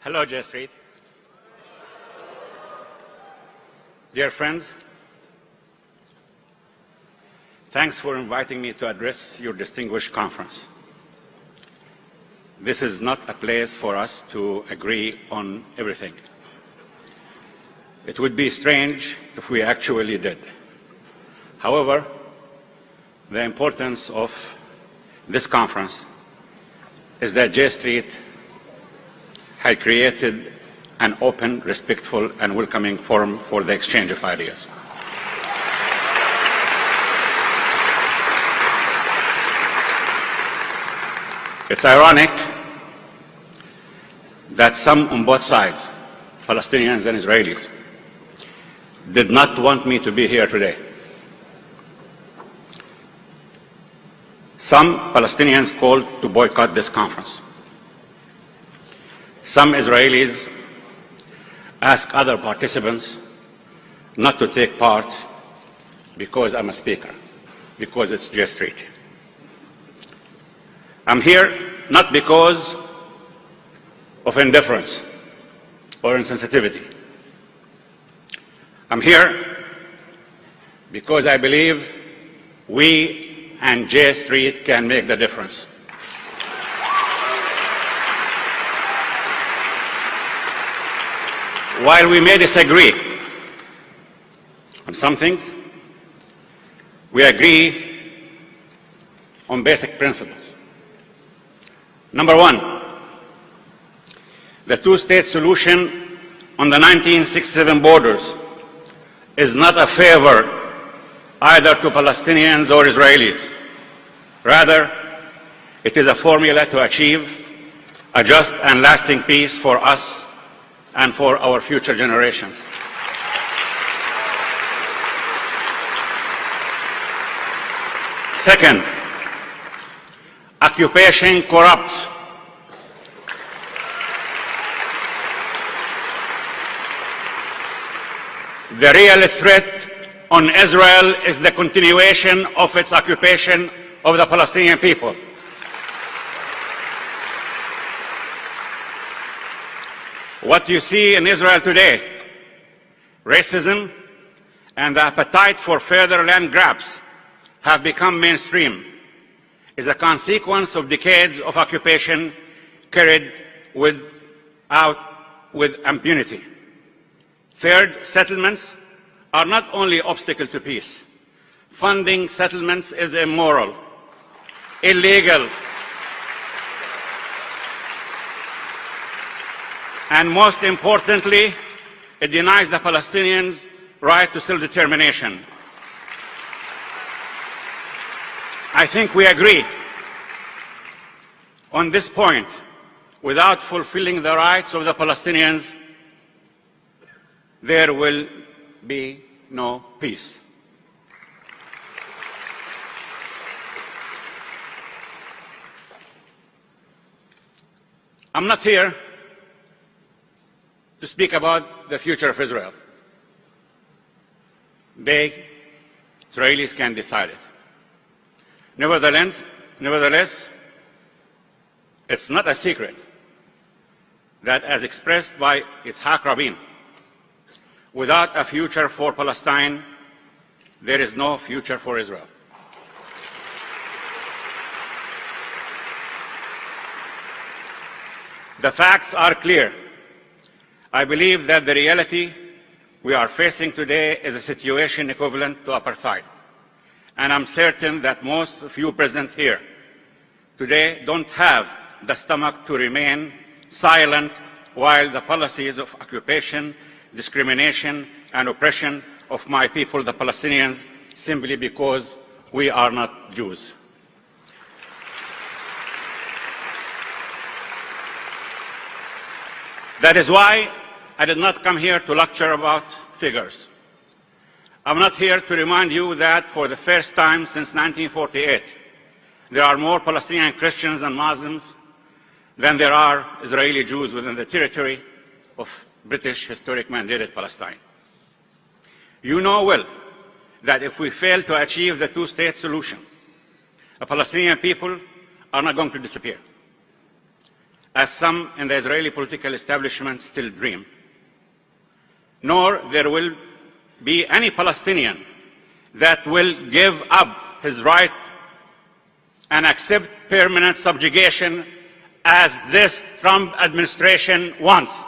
Hello, J-Street. Dear friends, thanks for inviting me to address your distinguished conference. This is not a place for us to agree on everything. It would be strange if we actually did. However, the importance of this conference is that J-Street had created an open, respectful, and welcoming forum for the exchange of ideas. It's ironic that some on both sides, Palestinians and Israelis, did not want me to be here today. Some Palestinians called to boycott this conference. Some Israelis asked other participants not to take part because I'm a speaker, because it's J-Street. I'm here not because of indifference or insensitivity. I'm here because I believe we and J-Street can make the difference. While we may disagree on some things, we agree on basic principles. Number one, the two-state solution on the 1967 borders is not a favor either to Palestinians or Israelis. Rather, it is a formula to achieve a just and lasting peace for us and for our future generations. Second, occupation corrupts. The real threat on Israel is the continuation of its occupation of the Palestinian people. What you see in Israel today, racism and the appetite for further land grabs have become mainstream, is a consequence of decades of occupation carried with impunity. Third, settlements are not only obstacle to peace. Funding settlements is immoral, illegal, and most importantly, it denies the Palestinians' right to self-determination. I think we agree on this point. Without fulfilling the rights of the Palestinians, there will be no peace. I'm not here to speak about the future of Israel. They, Israelis, can decide it. Nevertheless, it's not a secret that, as expressed by Yitzhak Rabin, without a future for Palestine, there is no future for Israel. The facts are clear. I believe that the reality we are facing today is a situation equivalent to apartheid. And I'm certain that most of you present here today don't have the stomach to remain silent while the policies of occupation, discrimination, and oppression of my people, the Palestinians, simply because we are not Jews. That is why I did not come here to lecture about figures. I'm not here to remind you that for the first time since 1948, there are more Palestinian Christians and Muslims than there are Israeli Jews within the territory of British historic mandated Palestine. You know well that if we fail to achieve the two-state solution, the Palestinian people are not going to disappear. as some in the Israeli political establishment still dream. Nor there will be any Palestinian that will give up his right and accept permanent subjugation as this Trump administration wants.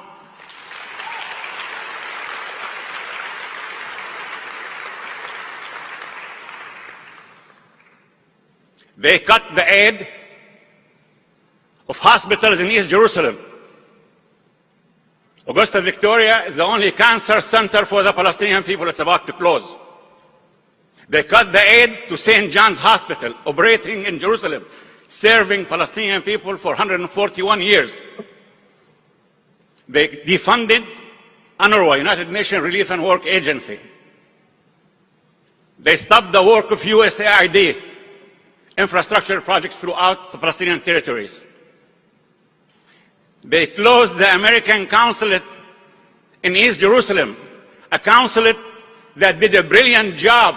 They cut the aid of hospitals in East Jerusalem. Augusta Victoria is the only cancer center for the Palestinian people. It's about to close. They cut the aid to St. John's Hospital, operating in Jerusalem, serving Palestinian people for 141 years. They defunded UNRWA, United Nations Relief and Work Agency. They stopped the work of USAID, infrastructure projects throughout the Palestinian territories. They closed the American consulate in East Jerusalem, a consulate that did a brilliant job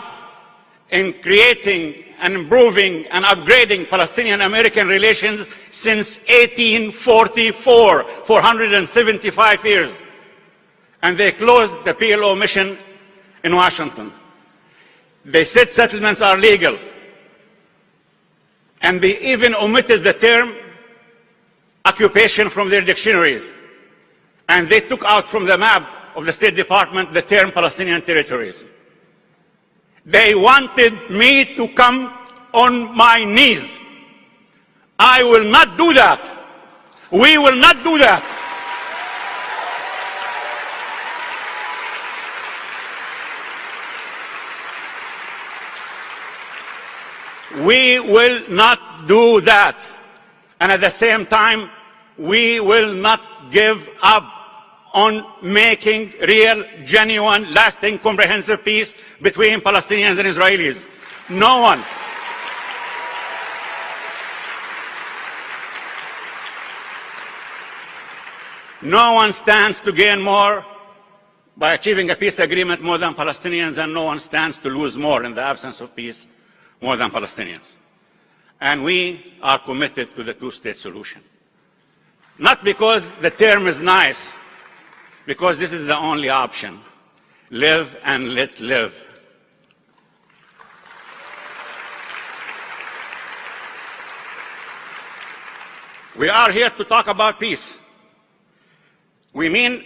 in creating and improving and upgrading Palestinian-American relations since 1844, 475 years. And they closed the PLO mission in Washington. They said settlements are legal. And they even omitted the term occupation from their dictionaries. And they took out from the map of the State Department the term Palestinian territories. They wanted me to come on my knees. I will not do that. We will not do that. We will not do that. And at the same time, we will not give up on making real, genuine, lasting, comprehensive peace between Palestinians and Israelis. No one stands to gain more by achieving a peace agreement more than Palestinians, and no one stands to lose more in the absence of peace more than Palestinians. And we are committed to the two-state solution. Not because the term is nice, because this is the only option. Live and let live. We are here to talk about peace. We mean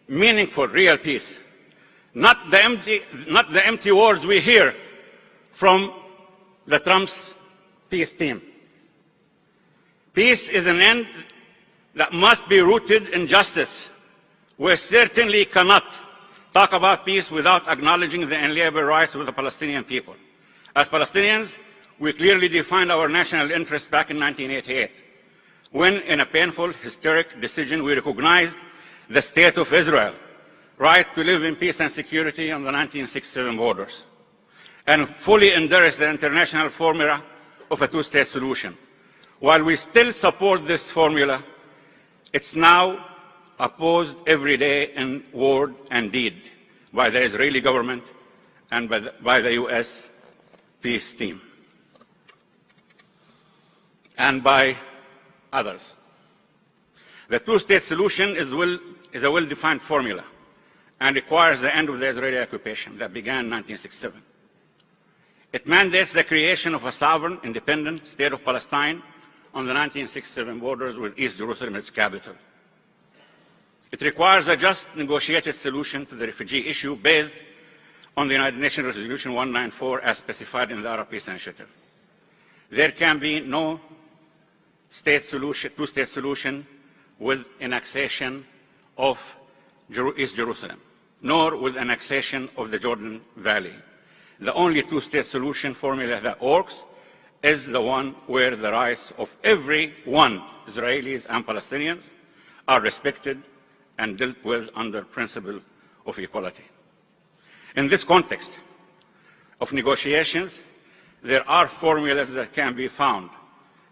meaningful, real peace. Not the empty words we hear from the Trump's peace team. Peace is an end that must be rooted in justice. We certainly cannot talk about peace without acknowledging the inalienable rights of the Palestinian people. As Palestinians, we clearly defined our national interest back in 1988, when, in a painful, historic decision, we recognized the State of Israel, right to live in peace and security on the 1967 borders, and fully endorsed the international formula of a two-state solution. While we still support this formula, it's now opposed every day in word and deed by the Israeli government and by the US peace team, and by others. The two-state solution is a well-defined formula and requires the end of the Israeli occupation that began in 1967. It mandates the creation of a sovereign, independent state of Palestine on the 1967 borders with East Jerusalem its capital. It requires a just negotiated solution to the refugee issue based on the United Nations Resolution 194 as specified in the Arab Peace Initiative. There can be no two-state solution with annexation of East Jerusalem, nor with annexation of the Jordan Valley. The only two-state solution formula that works is the one where the rights of everyone, Israelis and Palestinians, are respected and dealt with under principle of equality. In this context of negotiations, there are formulas that can be found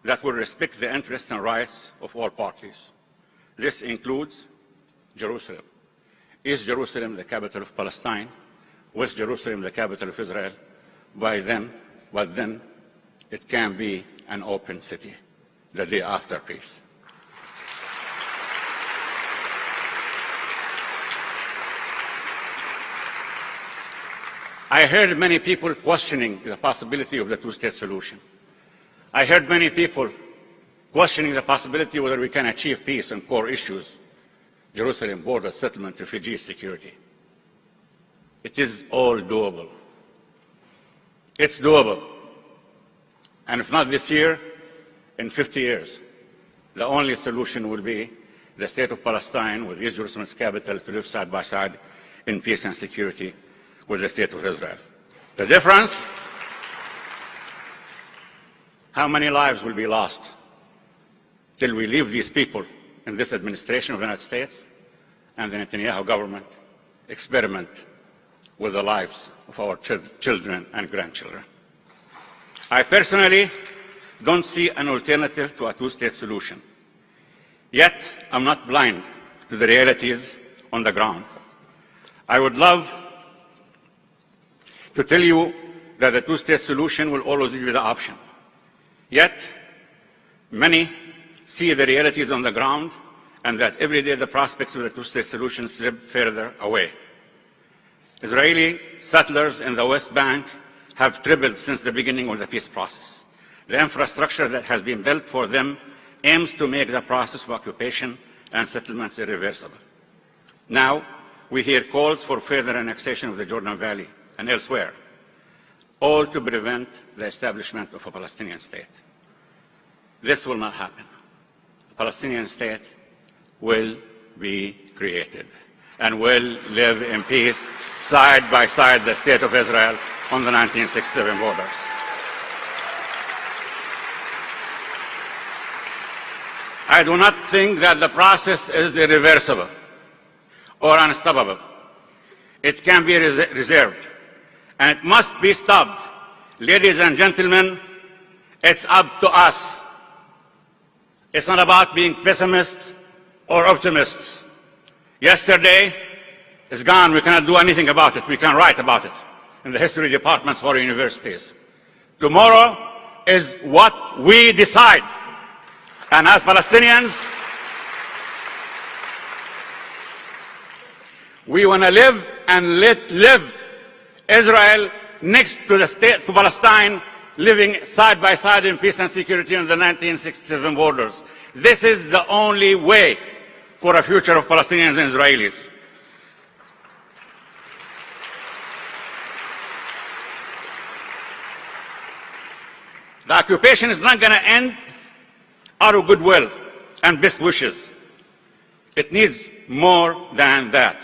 that will respect the interests and rights of all parties. This includes Jerusalem. East Jerusalem, the capital of Palestine, West Jerusalem, the capital of Israel, but then it can be an open city the day after peace. I heard many people questioning the possibility of the two-state solution. I heard many people questioning the possibility whether we can achieve peace on core issues: Jerusalem, border, settlement, refugees, security. It is all doable. It's doable. And if not this year, in 50 years, the only solution will be the state of Palestine with East Jerusalem's capital to live side by side in peace and security with the state of Israel. The difference? How many lives will be lost till we leave these people in this administration of the United States and the Netanyahu government experiment with the lives of our children and grandchildren? I personally don't see an alternative to a two-state solution. Yet, I'm not blind to the realities on the ground. I would love to tell you that the two-state solution will always be the option. Yet, many see the realities on the ground and that every day the prospects of the two-state solution slip further away. Israeli settlers in the West Bank have tripled since the beginning of the peace process. The infrastructure that has been built for them aims to make the process of occupation and settlements irreversible. Now, we hear calls for further annexation of the Jordan Valley and elsewhere, all to prevent the establishment of a Palestinian state. This will not happen. A Palestinian state will be created and will live in peace side by side the state of Israel on the 1967 borders. I do not think that the process is irreversible or unstoppable. It can be reserved, and it must be stopped. Ladies and gentlemen, it's up to us. It's not about being pessimists or optimists. Yesterday is gone. We cannot do anything about it. We can write about it in the history departments for universities. Tomorrow is what we decide. And as Palestinians, we want to live and let live. Israel next to the state, to Palestine, living side by side in peace and security on the 1967 borders. This is the only way for a future of Palestinians and Israelis. The occupation is not going to end out of goodwill and best wishes. It needs more than that.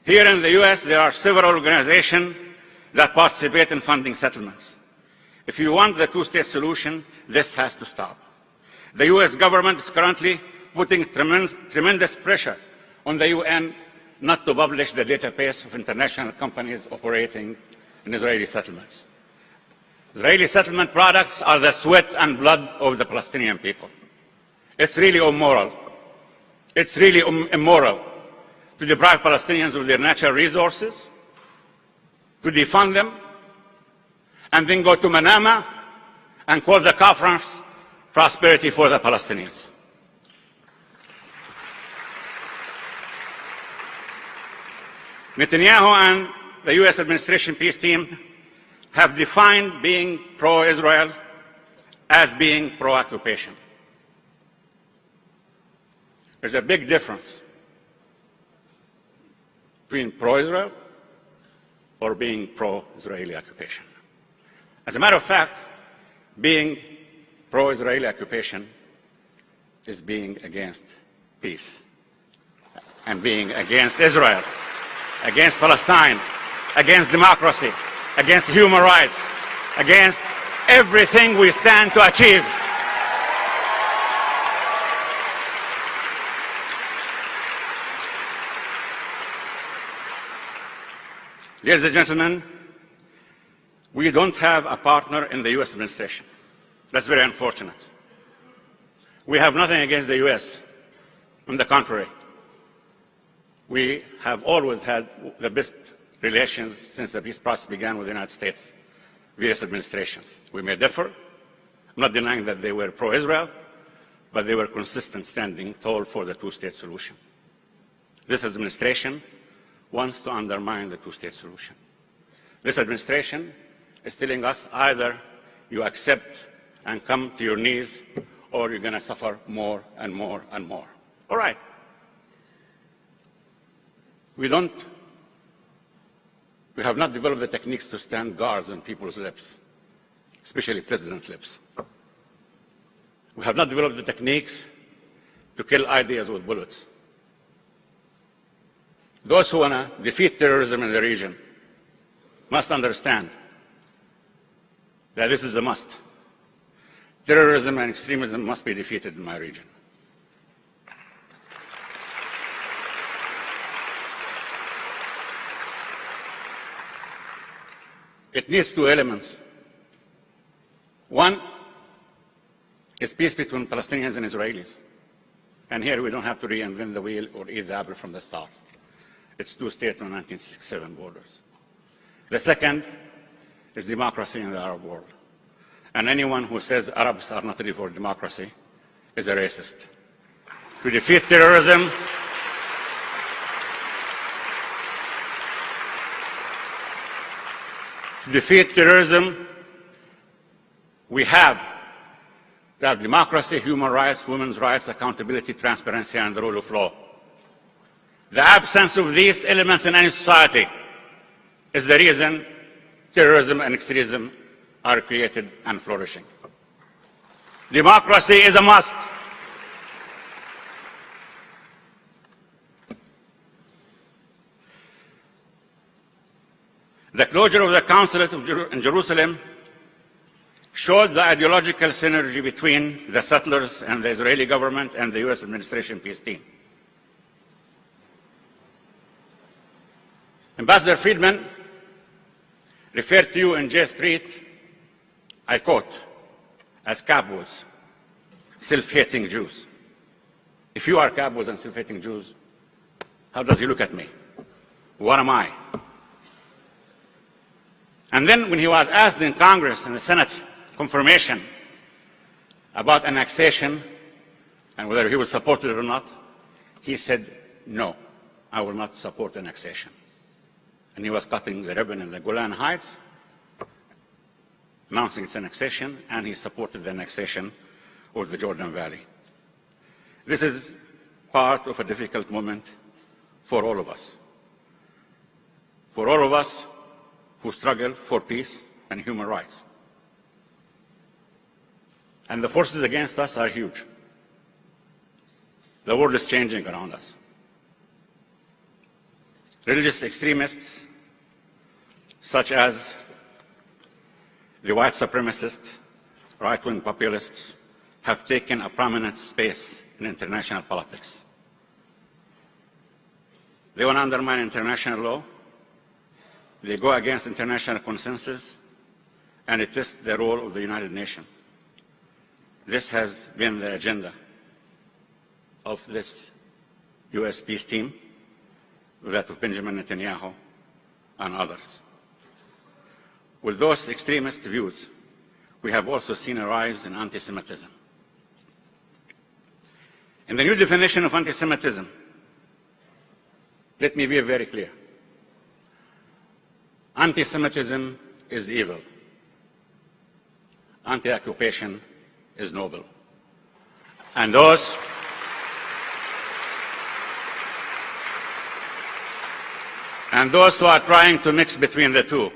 Here in the US, there are several organizations that participate in funding settlements. If you want the two-state solution, this has to stop. The US government is currently putting tremendous pressure on the UN not to publish the database of international companies operating in Israeli settlements. Israeli settlement products are the sweat and blood of the Palestinian people. It's really immoral. It's really immoral to deprive Palestinians of their natural resources, to defund them, and then go to Manama and call the conference prosperity for the Palestinians. Netanyahu and the US administration peace team have defined being pro-Israel as being pro-occupation. There's a big difference between pro-Israel or being pro-Israeli occupation. As a matter of fact, being pro-Israeli occupation is being against peace and being against Israel, against Palestine, against democracy, against human rights, against everything we stand to achieve. Ladies and gentlemen, we don't have a partner in the US administration. That's very unfortunate. We have nothing against the US. On the contrary, we have always had the best relations since the peace process began with the United States, various administrations. We may differ. I'm not denying that they were pro-Israel, but they were consistent, standing tall for the two-state solution. This administration wants to undermine the two-state solution. This administration is telling us either you accept and come to your knees, or you're going to suffer more and more and more. All right. We have not developed the techniques to stand guards on people's lips, especially president's lips. We have not developed the techniques to kill ideas with bullets. Those who want to defeat terrorism in the region must understand that this is a must. Terrorism and extremism must be defeated in my region. It needs two elements. One is peace between Palestinians and Israelis. And here we don't have to reinvent the wheel or eat the apple from the start. It's two-state on 1967 borders. The second is democracy in the Arab world. And anyone who says Arabs are not ready for democracy is a racist. To defeat terrorism, we have to have democracy, human rights, women's rights, accountability, transparency, and the rule of law. The absence of these elements in any society is the reason terrorism and extremism are created and flourishing. Democracy is a must. The closure of the Consulate in Jerusalem showed the ideological synergy between the settlers and the Israeli government and the US administration peace team. Ambassador Friedman referred to you in J-Street, I quote, as cabos, self-hating Jews. If you are cabos and self-hating Jews, how does he look at me? What am I? And then when he was asked in Congress and the Senate confirmation about annexation and whether he would support it or not, he said, no, I will not support annexation. And he was cutting the ribbon in the Golan Heights, announcing its annexation, and he supported the annexation of the Jordan Valley. This is part of a difficult moment for all of us. For all of us who struggle for peace and human rights. And the forces against us are huge. The world is changing around us. Religious extremists, such as the white supremacists, right-wing populists, have taken a prominent space in international politics. They want to undermine international law. They go against international consensus, and it tests the role of the United Nations. This has been the agenda of this US peace team, that of Benjamin Netanyahu and others. With those extremist views, we have also seen a rise in anti-Semitism. In the new definition of anti-Semitism, let me be very clear. Anti-Semitism is evil. Anti-occupation is noble. And those who are trying to mix between the two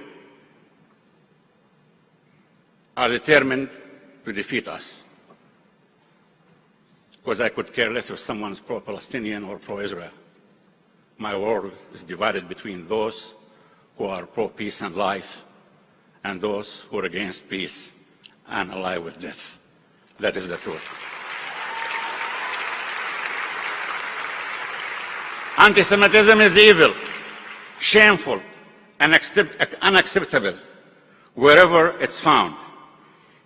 are determined to defeat us. Because I could care less if someone's pro-Palestinian or pro-Israel. My world is divided between those who are pro-peace and life and those who are against peace and ally with death. That is the truth. Anti-Semitism is evil, shameful, and unacceptable wherever it's found.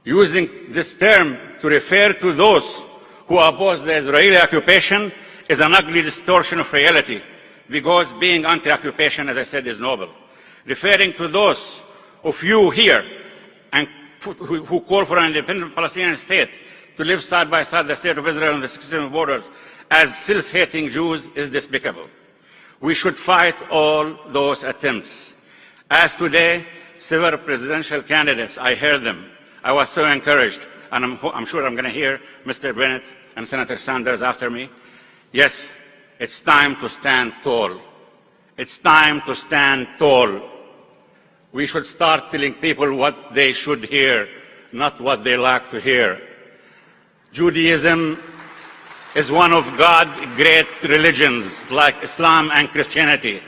Using this term to refer to those who oppose the Israeli occupation is an ugly distortion of reality, because being anti-occupation, as I said, is noble. Referring to those of you here and who call for an independent Palestinian state to live side by side the state of Israel and the 67 borders as self-hating Jews is despicable. We should fight all those attempts As today, several presidential candidates, I heard them. I was so encouraged, and I'm sure I'm going to hear Mr. Bennett and Senator Sanders after me. Yes, it's time to stand tall. It's time to stand tall. We should start telling people what they should hear, not what they like to hear. Judaism is one of God's great religions, like Islam and Christianity.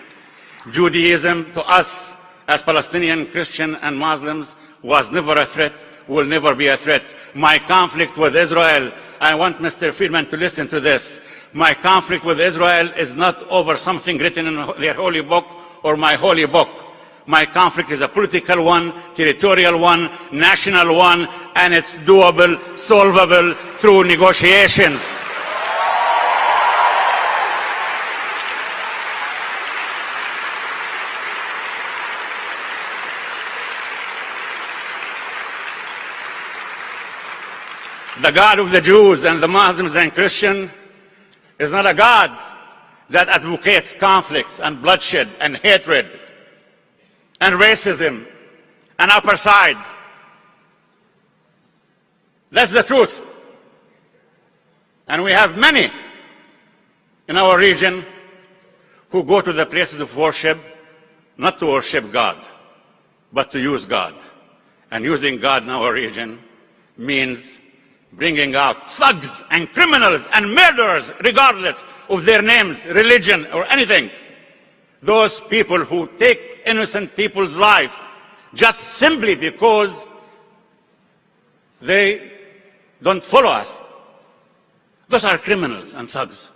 Judaism, to us, as Palestinian, Christian, and Muslims, was never a threat, will never be a threat. My conflict with Israel, I want Mr. Friedman to listen to this. My conflict with Israel is not over something written in their holy book or my holy book. My conflict is a political one, territorial one, national one, and it's doable, solvable through negotiations. The God of the Jews and the Muslims and Christians is not a God that advocates conflicts and bloodshed and hatred and racism and apartheid. That's the truth. And we have many in our region who go to the places of worship not to worship God, but to use God. And using God in our region means bringing out thugs and criminals and murderers, regardless of their names, religion, or anything. Those people who take innocent people's life just simply because they don't follow us. Those are criminals and thugs.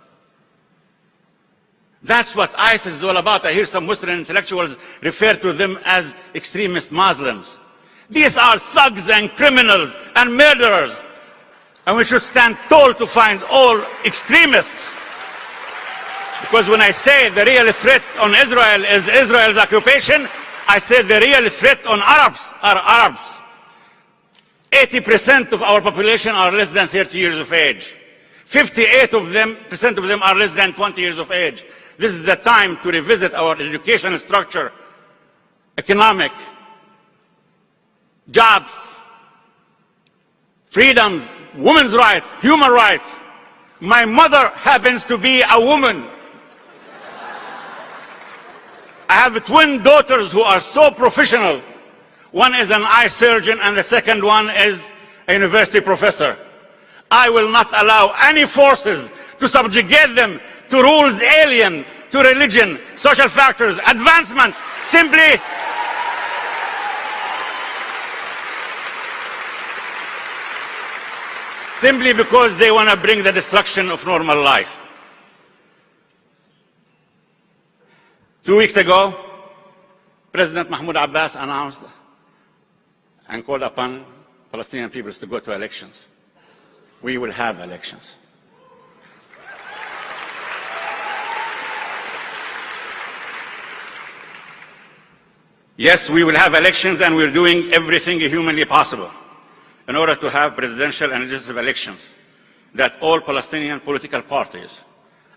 That's what ISIS is all about. I hear some Western intellectuals refer to them as extremist Muslims. These are thugs and criminals and murderers. And we should stand tall to find all extremists. Because when I say the real threat on Israel is Israel's occupation, I say the real threat on Arabs are Arabs. 80% of our population are less than 30 years of age. 58% of them are less than 20 years of age. This is the time to revisit our education structure, economic, jobs, freedoms, women's rights, human rights. My mother happens to be a woman. I have twin daughters who are so professional. One is an eye surgeon and the second one is a university professor. I will not allow any forces to subjugate them to rules alien to religion, social factors, advancement, simply because they want to bring the destruction of normal life. 2 weeks ago, President Mahmoud Abbas announced and called upon Palestinian peoples to go to elections. We will have elections. Yes, we will have elections, and we're doing everything humanly possible in order to have presidential and legislative elections that all Palestinian political parties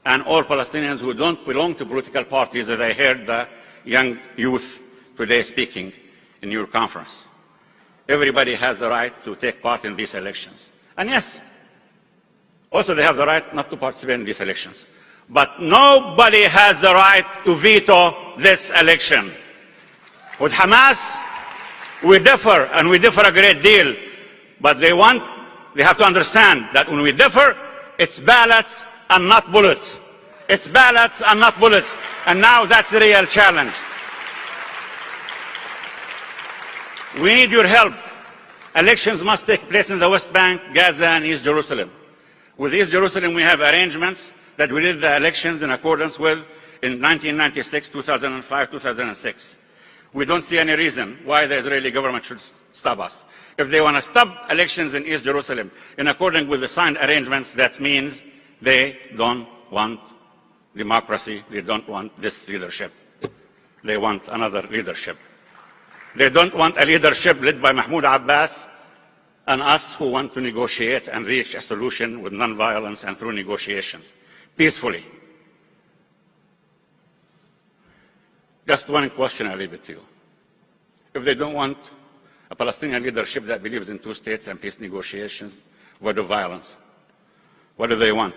and all Palestinians who don't belong to political parties, as I heard the young youth today speaking in your conference. Everybody has the right to take part in these elections. And yes, also they have the right not to participate in these elections. But nobody has the right to veto this election. With Hamas, we differ, and we differ a great deal. But they have to understand that when we differ, it's ballots and not bullets. It's ballots and not bullets. And now that's the real challenge. We need your help. Elections must take place in the West Bank, Gaza, and East Jerusalem. With East Jerusalem, we have arrangements that we did the elections in accordance with in 1996, 2005, 2006. We don't see any reason why the Israeli government should stop us. If they want to stop elections in East Jerusalem in accordance with the signed arrangements, that means they don't want democracy. They don't want this leadership. They want another leadership. They don't want a leadership led by Mahmoud Abbas and us who want to negotiate and reach a solution with nonviolence and through negotiations, peacefully. Just one question, I leave it to you. if they don't want a Palestinian leadership that believes in two states and peace negotiations, word of violence, what do they want?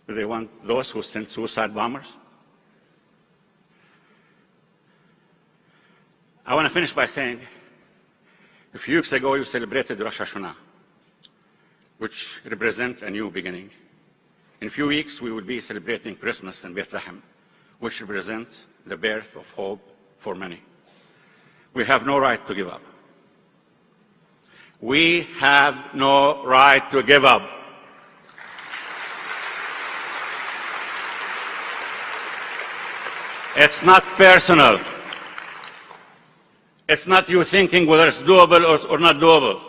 Do they want those who send suicide bombers? I want to finish by saying, a few weeks ago you celebrated Rosh Hashanah, which represents a new beginning. In a few weeks we will be celebrating Christmas in Bethlehem, which represents the birth of hope for many. We have no right to give up. We have no right to give up. It's not personal. It's not you thinking whether it's doable or not doable.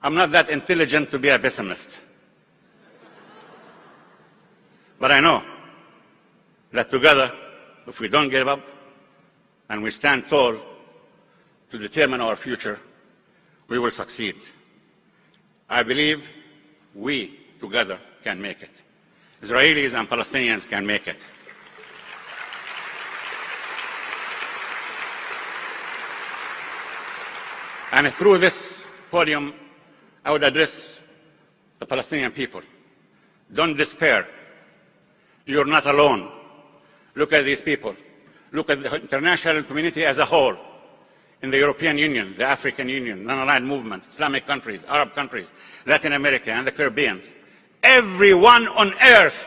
I'm not that intelligent to be a pessimist. But I know that together, if we don't give up and we stand tall to determine our future, we will succeed. I believe we together can make it. Israelis and Palestinians can make it. And through this podium, I would address the Palestinian people. Don't despair. You're not alone. Look at these people. Look at the international community as a whole. In the European Union, the African Union, non-aligned movement, Islamic countries, Arab countries, Latin America, and the Caribbean. Everyone on earth,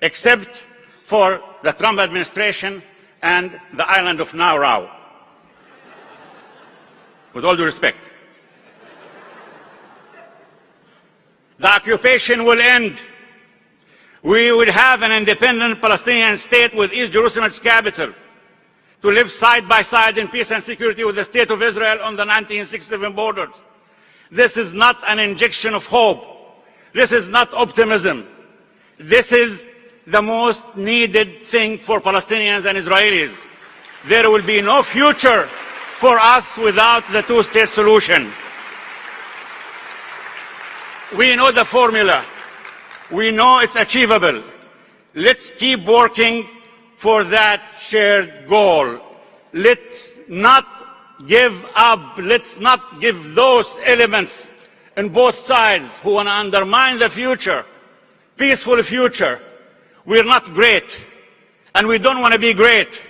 except for the Trump administration and the island of Nauru. With all due respect. The occupation will end. We will have an independent Palestinian state with East Jerusalem its capital, to live side by side in peace and security with the State of Israel on the 1967 borders. This is not an injection of hope. This is not optimism. This is the most needed thing for Palestinians and Israelis. There will be no future for us without the two-state solution. We know the formula. We know it's achievable. Let's keep working for that shared goal. Let's not give up. Let's not give those elements on both sides who want to undermine the future, peaceful future. We're not great, and we don't want to be great.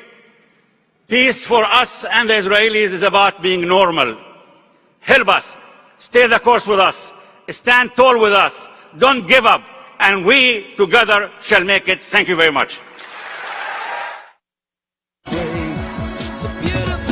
Peace for us and the Israelis is about being normal. Help us. Stay the course with us. Stand tall with us. Don't give up. And we together shall make it. Thank you very much. So beautiful.